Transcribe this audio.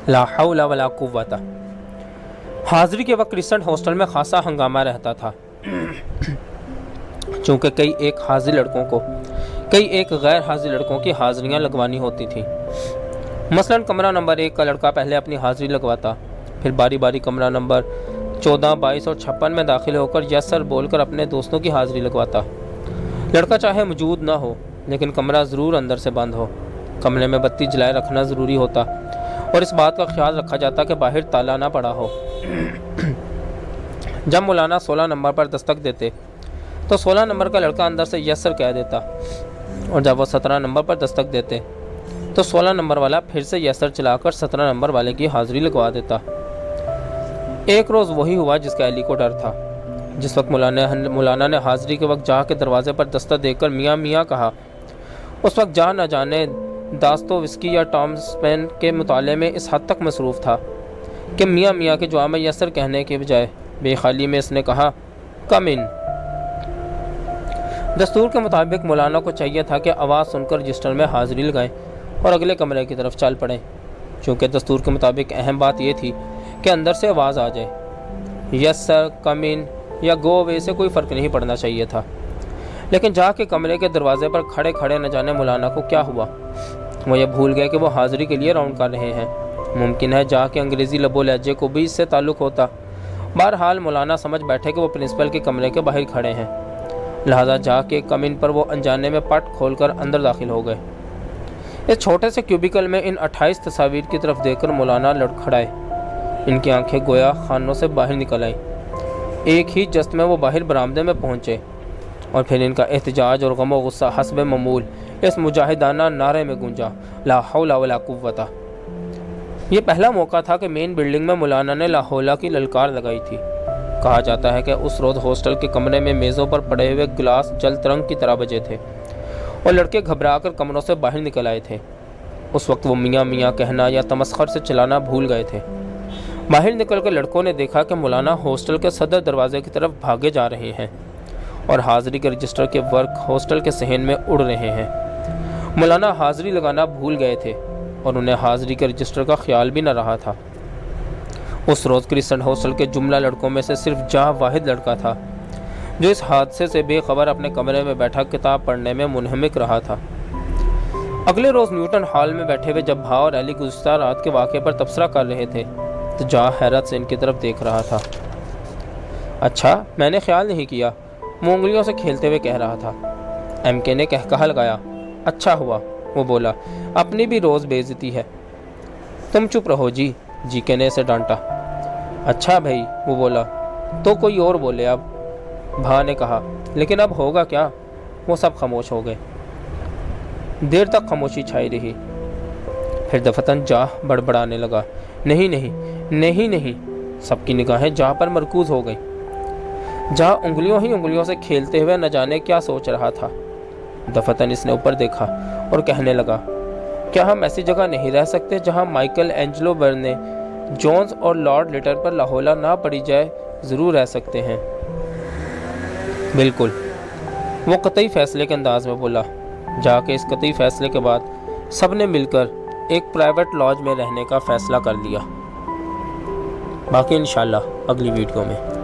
ला हौला वला कुव्वता। हाजिरी के वक्त क्रिस्टन हॉस्टल में खासा हंगामा रहता था, चूँकि कई एक गैर हाजिर लड़कों की हाजिरियाँ लगवानी होती थी। मसलन कमरा नंबर 1 का लड़का पहले अपनी हाजिरी लगवाता, फिर बारी बारी कमरा नंबर 14, 22 और 56 में दाखिल होकर यस सर बोलकर अपने दोस्तों की हाजिरी लगवाता। लड़का चाहे मौजूद ना हो, लेकिन कमरा ज़रूर अंदर से बंद हो। कमरे में बत्ती जलाए रखना ज़रूरी होता और इस बात का ख्याल रखा जाता कि बाहर ताला ना पड़ा हो। जब मौलाना 16 नंबर पर दस्तक देते तो 16 नंबर का लड़का अंदर से यस सर कह देता, और जब वो 17 नंबर पर दस्तक देते तो 16 नंबर वाला फिर से यस सर चलाकर 17 नंबर वाले की हाजिरी लगवा देता। एक रोज़ वही हुआ जिसका अली को डर था। जिस वक्त मौलाना ने हाजिरी के वक्त जहाँ के दरवाजे पर दस्तक देकर मियाँ मियाँ कहा, उस वक्त जहाँ न जाने दास्तोवस्की या टॉमस पेन के मुताले में इस हद तक मसरूफ़ था कि मियाँ मियाँ के जवाब में यस सर कहने के बजाय बेखाली में इसने कहा कम इन। दस्तूर के मुताबिक मौलाना को चाहिए था कि आवाज़ सुनकर रजिस्टर में हाजिरी लगाएं और अगले कमरे की तरफ चल पड़ें। चूँकि दस्तूर के मुताबिक अहम बात यह थी कि अंदर से आवाज़ आ जाए। यस सर, कम इन या गो अवे से कोई फ़र्क नहीं पड़ना चाहिए था। लेकिन जाके कमरे के दरवाजे पर खड़े खड़े न जाने मौलाना को क्या हुआ। वो ये भूल गए कि वो हाजिरी के लिए राउंड कर रहे हैं। मुमकिन है जाके अंग्रेज़ी लबो लहजे को भी इससे ताल्लुक़ होता। बहरहाल मौलाना समझ बैठे कि वो प्रिंसिपल के कमरे के बाहर खड़े हैं, लिहाजा जाके कमिन पर वो अनजाने में पट खोलकर अंदर दाखिल हो गए। इस छोटे से क्यूबिकल में इन 28 तस्वीर की तरफ देखकर मौलाना लड़खड़ाए। इनकी आंखें गोया खानों से बाहर निकल आईं। एक ही जस्त में वो बाहर बरामदे में पहुँचे और फिर इनका एहतजाज और गम व गुस्सा हस्ब ममूल इस मुजाहिदाना नारे में गूंजा, ला हौला वला कुव्वता। ये पहला मौका था कि मेन बिल्डिंग में मौलाना ने ला हौला की ललकार लगाई थी। कहा जाता है कि उस रोज़ हॉस्टल के कमरे में मेज़ों पर पड़े हुए गिलास जल तरंग की तरह बजे थे और लड़के घबरा कर कमरों से बाहर निकल आए थे। उस वक्त वो मियाँ मियाँ कहना या तमस्खर से चलाना भूल गए थे। बाहर निकलकर लड़कों ने देखा कि मौलाना हॉस्टल के सदर दरवाजे की तरफ भागे जा रहे हैं और हाजिरी के रजिस्टर के वर्क हॉस्टल के सहन में उड़ रहे हैं। मौलाना हाजिरी लगाना भूल गए थे और उन्हें हाजिरी के रजिस्टर का ख्याल भी न रहा था। उस रोज़ क्रिस्टन हॉस्टल के जुमला लड़कों में से सिर्फ जहाँ वाहिद लड़का था जो इस हादसे से बेखबर अपने कमरे में बैठा किताब पढ़ने में मुनहमिक रहा था। अगले रोज़ न्यूटन हॉल में बैठे हुए जब भा और अली गुज़श्ता रात के वाक़े पर तबसरा कर रहे थे तो जहाँ हैरत से इनकी तरफ देख रहा था। अच्छा, मैंने ख्याल नहीं किया, वो उंगलियों से खेलते हुए कह रहा था। एमके ने कहा लगाया, अच्छा हुआ, वो बोला, अपनी भी रोज़ बेइज्जती है। तुम चुप रहो जी के ने इसे डांटा। अच्छा भाई, वो बोला, तो कोई और बोले अब, भा ने कहा। लेकिन अब होगा क्या? वो सब खामोश हो गए। देर तक खामोशी छाई रही। फिर दफतन जाह बड़बड़ाने लगा, नहीं नहीं नहीं नहीं। सबकी निगाहें जाह पर मरकूज हो गई। जाह उंगलियों से खेलते हुए न जाने क्या सोच रहा था। दफतन इसने ऊपर देखा और कहने लगा, क्या हम ऐसी जगह नहीं रह सकते जहां माइकल एंजलो बर्ने, जोन्स और लॉर्ड लिटर पर ला हौला ना पड़ी जाए? ज़रूर रह सकते हैं। बिल्कुल, वो कतई फैसले के अंदाज में बोला। जाके इस कतई फैसले के बाद सब ने मिलकर एक प्राइवेट लॉज में रहने का फ़ैसला कर लिया। बाकी इंशाल्लाह अगली वीडियो में।